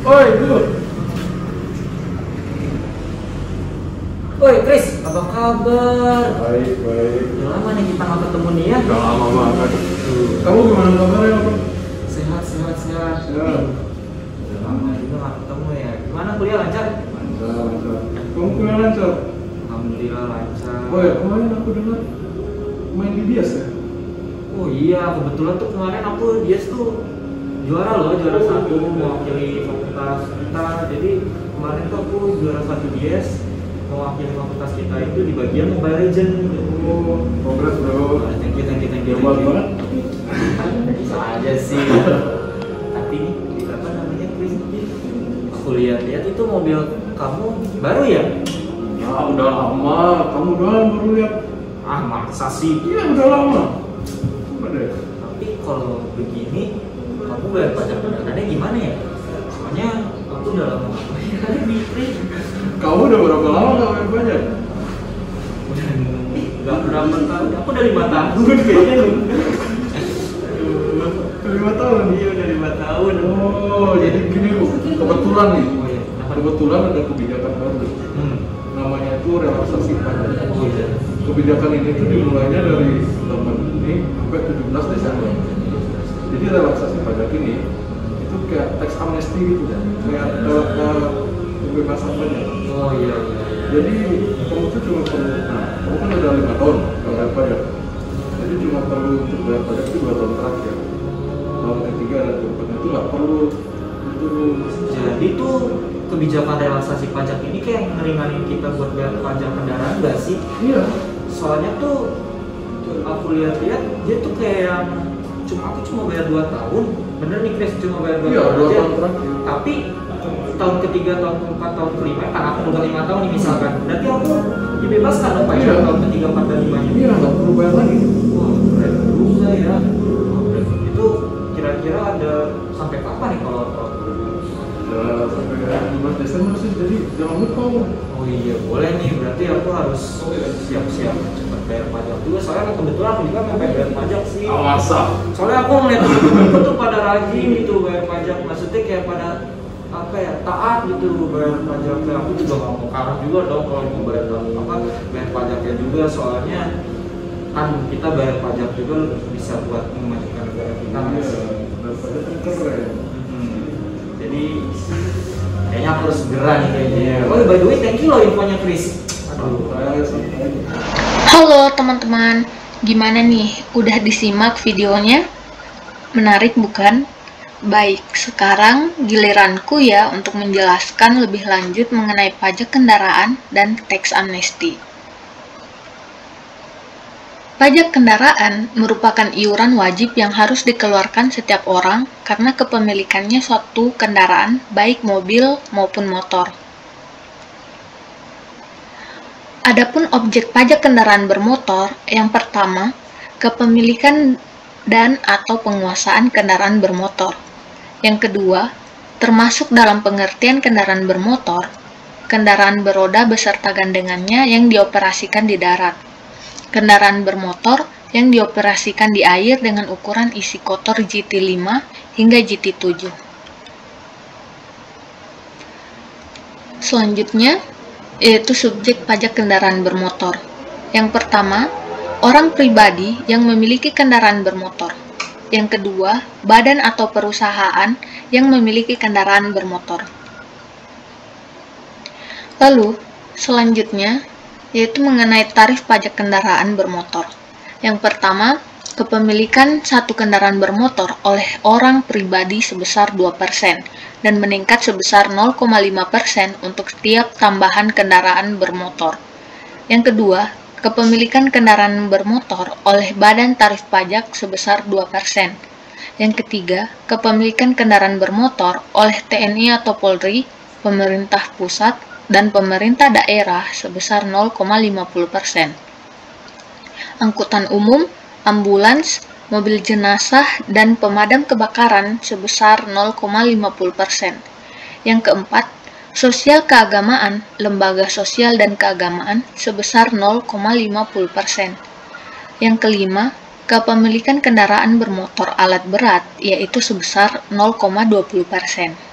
Oi, Dur. Woi Chris, apa kabar? Baik, baik. Udah lama nih kita nggak ketemu nih ya? Udah lama banget. Kamu gimana kabarnya, Bang? Sehat. Sehat. Udah lama juga nggak ketemu ya. Gimana kuliah lancar? Lancar. Kamu kuliah lancar? Alhamdulillah lancar. Oh ya, kemarin aku dengar main di bias ya? Oh iya, kebetulan tuh kemarin aku Dias tuh juara satu mewakili fakultas kita. Jadi kemarin tuh aku juara satu Dias mewakili fakultas kita itu di bagian Mobile Legends. Oh, progres bro. Thank you. Hebat banget. Bisa aja sih. Tapi ini apa namanya Chris? Aku lihat itu mobil kamu baru ya? Nah, udah lama. Kamu doang baru lihat. Ah masa sih? Iya, udah lama. Coba deh. Tapi kalau begini, kamu bayar pajak kendaraannya gimana ya? Soalnya aku udah lama nggak bayar Bitri. Kamu udah berapa lama nggak main pajak? Udah nggak berapa tahun? Aku udah 5 tahun kayaknya. Udah 5 tahun. Iya udah 5 tahun. Oh, jadi gini Bu. Kebetulan nih. Oh iya. Kenapa? Kebetulan ada kebijakan baru. Hmm. Namanya itu relaksasi pajak. Oh iya. Kebijakan ini tuh dimulainya dari 8 Juni sampai 17 Desember. Jadi relaksasi pajak ini itu kayak tax amnesty gitu, kayak kebebasan pajak. Oh iya. Jadi kamu tuh cuma perlu, kamu kan udah 5 tahun nggak bayar pajak. Jadi cuma perlu untuk bayar pajak itu 2 tahun terakhir. Tahun ketiga dan keempatnya itu nggak perlu. Itu Jadi tuh kebijakan relaksasi pajak ini kayak ngeringanin kita buat bayar pajak kendaraan nggak sih? iya. Soalnya tuh aku lihat-lihat dia tuh kayak aku cuma bayar 2 tahun. Bener nih Chris, cuma bayar 2 Iya, tahun 2 aja. tahun terakhir. Tapi tahun ketiga, tahun keempat, tahun kelima kan aku udah 5 tahun nih misalkan. Berarti aku dibebaskan dong pajak Iya. tahun ketiga, 4 dan 5 nya. Iya, nggak perlu bayar lagi. Wah, keren juga ya. Itu kira-kira ada sampai kapan nih kalau Ya, sampai 15 Desember sih, jadi jangan lupa. Oh iya, boleh nih. Berarti aku harus siap-siap cepat bayar pajak juga. Soalnya kebetulan aku juga mau bayar pajak sih. Masa? Soalnya aku ngeliat temen-temenku tuh pada rajin gitu bayar pajak. Maksudnya kayak pada apa ya, taat gitu bayar pajak. Aku juga gak mau kalah juga dong kalau mau bayar bayar pajaknya juga. Soalnya kan kita bayar pajak juga bisa buat memajukan negara kita. Mas. Bayar pajak kan keren. Jadi kayaknya aku harus segera nih kayaknya. Oh by the way, thank you loh infonya Chris. Aduh. Halo teman-teman, gimana nih? Udah disimak videonya? Menarik bukan? Baik, sekarang giliranku ya untuk menjelaskan lebih lanjut mengenai pajak kendaraan dan tax amnesty. Pajak kendaraan merupakan iuran wajib yang harus dikeluarkan setiap orang karena kepemilikannya suatu kendaraan, baik mobil maupun motor. Adapun objek pajak kendaraan bermotor, yang pertama, kepemilikan dan atau penguasaan kendaraan bermotor. Yang kedua, termasuk dalam pengertian kendaraan bermotor, kendaraan beroda beserta gandengannya yang dioperasikan di darat. Kendaraan bermotor yang dioperasikan di air dengan ukuran isi kotor GT5 hingga GT7. Selanjutnya, yaitu subjek pajak kendaraan bermotor. Yang pertama, orang pribadi yang memiliki kendaraan bermotor. Yang kedua, badan atau perusahaan yang memiliki kendaraan bermotor. Lalu, selanjutnya, yaitu mengenai tarif pajak kendaraan bermotor. Yang pertama, kepemilikan satu kendaraan bermotor oleh orang pribadi sebesar 2% dan meningkat sebesar 0,5% untuk setiap tambahan kendaraan bermotor. Yang kedua, kepemilikan kendaraan bermotor oleh badan tarif pajak sebesar 2%. Yang ketiga, kepemilikan kendaraan bermotor oleh TNI atau Polri, pemerintah pusat, dan pemerintah daerah sebesar 0,50%. Angkutan umum, ambulans, mobil jenazah, dan pemadam kebakaran sebesar 0,50%. Yang keempat, sosial keagamaan, lembaga sosial dan keagamaan sebesar 0,50%. Yang kelima, kepemilikan kendaraan bermotor alat berat yaitu sebesar 0,20%.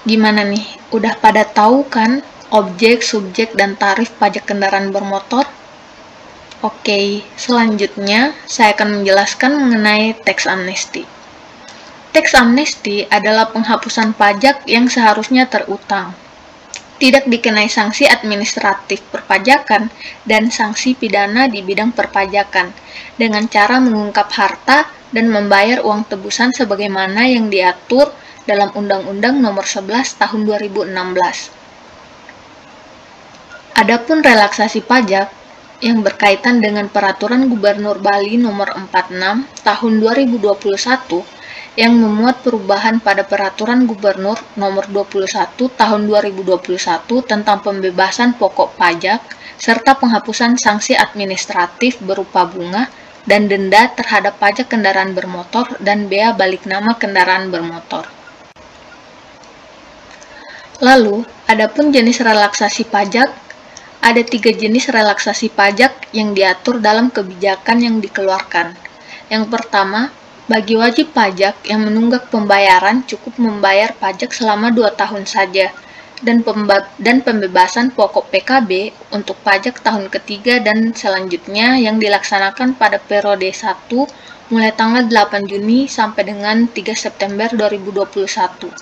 Gimana nih? Udah pada tahu kan objek, subjek, dan tarif pajak kendaraan bermotor? Oke, selanjutnya saya akan menjelaskan mengenai tax amnesty. Tax amnesty adalah penghapusan pajak yang seharusnya terutang, tidak dikenai sanksi administratif perpajakan dan sanksi pidana di bidang perpajakan, dengan cara mengungkap harta dan membayar uang tebusan sebagaimana yang diatur dalam Undang-Undang Nomor 11 Tahun 2016. Adapun relaksasi pajak yang berkaitan dengan Peraturan Gubernur Bali Nomor 46 Tahun 2021 yang memuat perubahan pada Peraturan Gubernur Nomor 21 Tahun 2021 tentang pembebasan pokok pajak serta penghapusan sanksi administratif berupa bunga dan denda terhadap pajak kendaraan bermotor dan bea balik nama kendaraan bermotor. Lalu, adapun jenis relaksasi pajak, ada 3 jenis relaksasi pajak yang diatur dalam kebijakan yang dikeluarkan. Yang pertama, bagi wajib pajak yang menunggak pembayaran cukup membayar pajak selama 2 tahun saja, dan pembebasan pokok PKB untuk pajak tahun ketiga dan selanjutnya yang dilaksanakan pada periode 1 mulai tanggal 8 Juni sampai dengan 3 September 2021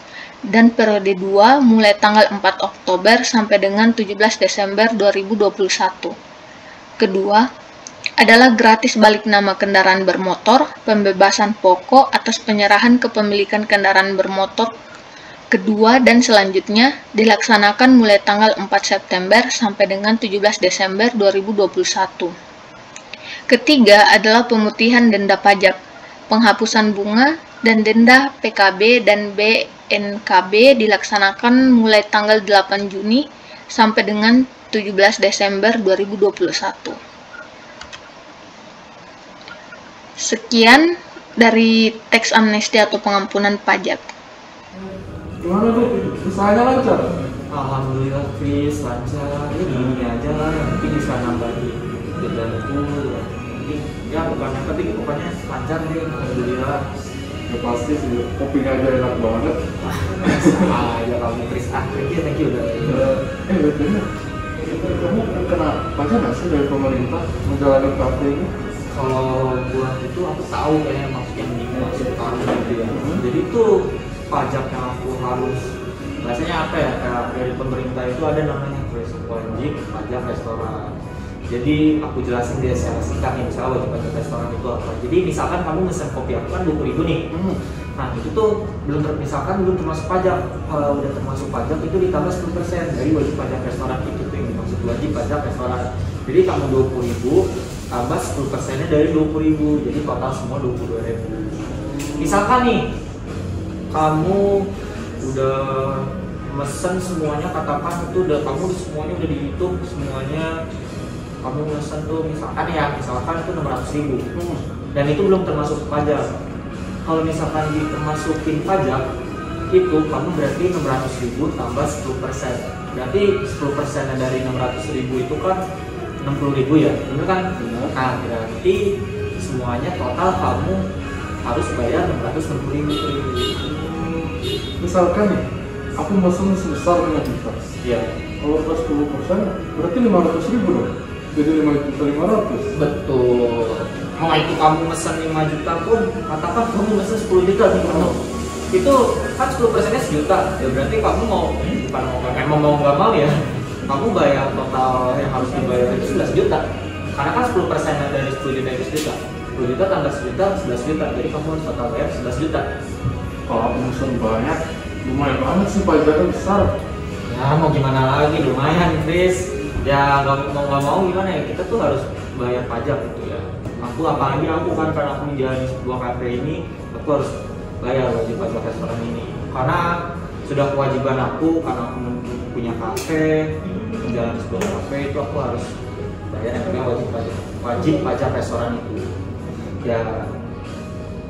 dan periode 2 mulai tanggal 4 Oktober sampai dengan 17 Desember 2021. Kedua, adalah gratis balik nama kendaraan bermotor, pembebasan pokok atas penyerahan kepemilikan kendaraan bermotor kedua dan selanjutnya dilaksanakan mulai tanggal 4 September sampai dengan 17 Desember 2021. Ketiga adalah pemutihan denda pajak, penghapusan bunga dan denda PKB dan BNKB dilaksanakan mulai tanggal 8 Juni sampai dengan 17 Desember 2021. Sekian dari tax amnesty atau pengampunan pajak. Gimana tuh? Usahanya lancar? Alhamdulillah Chris, lancar. Ya gini aja lah, mungkin bisa nambahin dendaku. Mungkin ya bukan yang penting, pokoknya lancar deh. Alhamdulillah. Ya pasti sih, kopinya aja enak banget. Sama aja kamu Chris. Thank you udah. Bener. Kamu kena pajak nggak sih dari pemerintah menjalani kafe ini? Kalau buat itu aku tahu kayaknya yang dimaksud kamu gitu ya. Jadi itu pajak yang aku harus, biasanya apa ya, kayak dari pemerintah itu ada namanya wajib pajak restoran. Jadi aku jelasin dia secara singkat nih, misalnya wajib pajak restoran itu apa. Jadi misalkan kamu mesen kopi aku kan 20.000 nih. Nah itu tuh belum termasuk pajak. Kalau udah termasuk pajak itu ditambah 10% dari wajib pajak restoran itu tuh yang dimaksud wajib pajak restoran. Jadi kamu 20.000 tambah 10%-nya dari 20.000, jadi total semua 22.000. Misalkan nih kamu udah mesen semuanya, katakan itu udah kamu semuanya udah dihitung semuanya, kamu mesen tuh misalkan itu 600.000 dan itu belum termasuk pajak. Kalau misalkan termasukin pajak itu kamu berarti 600.000 tambah 10%, berarti 10% dari 600.000 itu kan 60.000 ya, bener kan? Nah, berarti semuanya total kamu harus bayar 660.000. Misalkan nih, aku mesen sebesar 5 juta. Iya. Kalau plus 10% berarti 500.000 dong. Jadi 5.500.000. Betul. Mau itu kamu mesen 5 juta pun, katakan kamu mesen 10 juta nih kamu. Itu kan 10%-nya sejuta. Ya berarti kamu mau nggak mau ya. Kamu bayar total yang harus dibayar itu 11 juta. Karena kan 10% dari 10 juta itu 10 juta. 10 juta tambah 10 juta, 11 juta. Jadi kamu harus total bayar 11 juta. Kalau aku mesen banyak, lumayan banget sih pajaknya besar. Ya mau gimana lagi, lumayan Chris. Ya nggak mau gimana ya, kita tuh harus bayar pajak gitu ya. Apalagi aku kan, karena aku menjalani sebuah kafe ini, aku harus bayar wajib pajak restoran ini. Karena sudah kewajiban aku, karena aku punya kafe, menjalani sebuah kafe itu aku harus bayar yang namanya wajib pajak restoran itu. Ya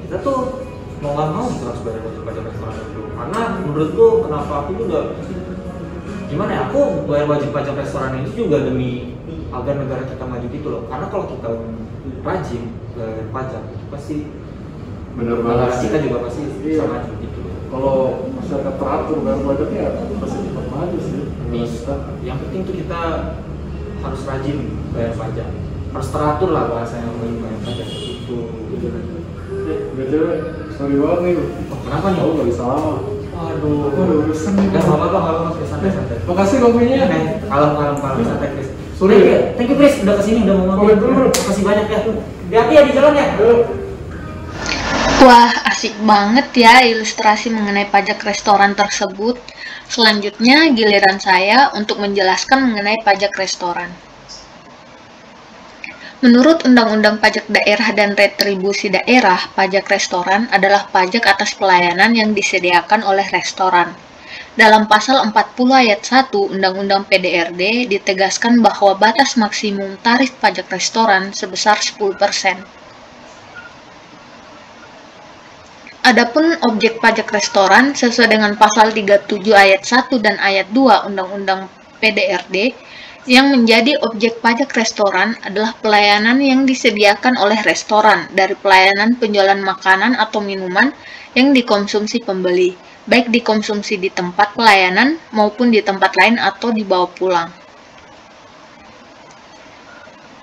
kita tuh mau nggak mau gitu harus bayar wajib pajak restoran itu. Karena menurutku kenapa aku juga gimana ya, aku bayar wajib pajak restoran itu juga demi agar negara kita maju gitu loh. Karena kalau kita rajin bayar pajak itu pasti Bener negara banget. kita juga pasti Iya. bisa maju gitu. Kalau masyarakat teratur bayar pajaknya ya pasti cepat maju sih. Bisa. Yang penting tuh kita harus rajin bayar pajak, harus teratur lah bahasanya bayar pajak itu. BTW, sorry banget nih. Oh, kenapa nih? Aku nggak bisa lama. Aduh, Aku ada urusan nih. nggak apa-apa, nggak apa-apa, santai-santai. Makasih kopinya. Kalem, santai Chris. Sorry ya. Thank you Chris, udah kesini, udah mau Pamit dulu. Makasih banyak ya. Hati-hati ya di jalan ya. Wah, asik banget ya ilustrasi mengenai pajak restoran tersebut. Selanjutnya, giliran saya untuk menjelaskan mengenai pajak restoran. Menurut Undang-Undang Pajak Daerah dan Retribusi Daerah, pajak restoran adalah pajak atas pelayanan yang disediakan oleh restoran. Dalam pasal 40 ayat 1 Undang-Undang PDRD ditegaskan bahwa batas maksimum tarif pajak restoran sebesar 10%. Adapun objek pajak restoran sesuai dengan pasal 37 ayat 1 dan ayat 2 Undang-Undang PDRD, yang menjadi objek pajak restoran adalah pelayanan yang disediakan oleh restoran dari pelayanan penjualan makanan atau minuman yang dikonsumsi pembeli, baik dikonsumsi di tempat pelayanan maupun di tempat lain atau dibawa pulang.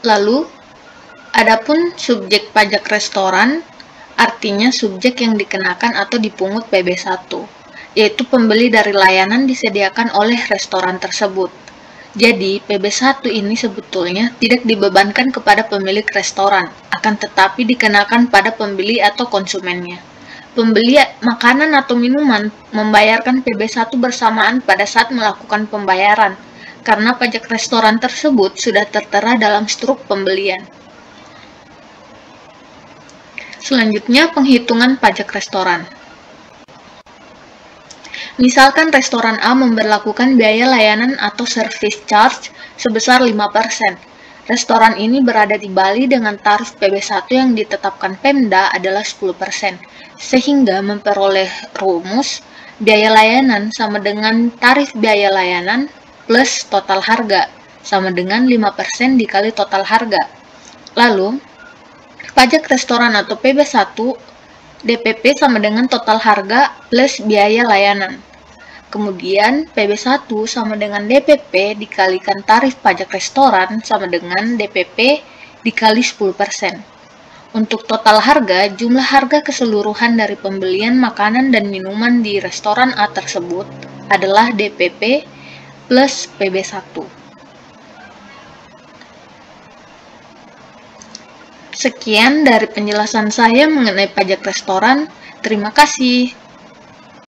Lalu, adapun subjek pajak restoran artinya subjek yang dikenakan atau dipungut PB1, yaitu pembeli dari layanan disediakan oleh restoran tersebut. Jadi, PB1 ini sebetulnya tidak dibebankan kepada pemilik restoran, akan tetapi dikenakan pada pembeli atau konsumennya. Pembeli makanan atau minuman membayarkan PB1 bersamaan pada saat melakukan pembayaran, karena pajak restoran tersebut sudah tertera dalam struk pembelian. Selanjutnya, penghitungan pajak restoran. Misalkan restoran A memberlakukan biaya layanan atau service charge sebesar 5%. Restoran ini berada di Bali dengan tarif PB1 yang ditetapkan Pemda adalah 10%, sehingga memperoleh rumus biaya layanan sama dengan tarif biaya layanan plus total harga, sama dengan 5% dikali total harga. Lalu, pajak restoran atau PB1 DPP sama dengan total harga plus biaya layanan. Kemudian PB1 sama dengan DPP dikalikan tarif pajak restoran sama dengan DPP dikali 10%. Untuk total harga, jumlah harga keseluruhan dari pembelian makanan dan minuman di restoran A tersebut adalah DPP plus PB1. Sekian dari penjelasan saya mengenai pajak restoran. Terima kasih.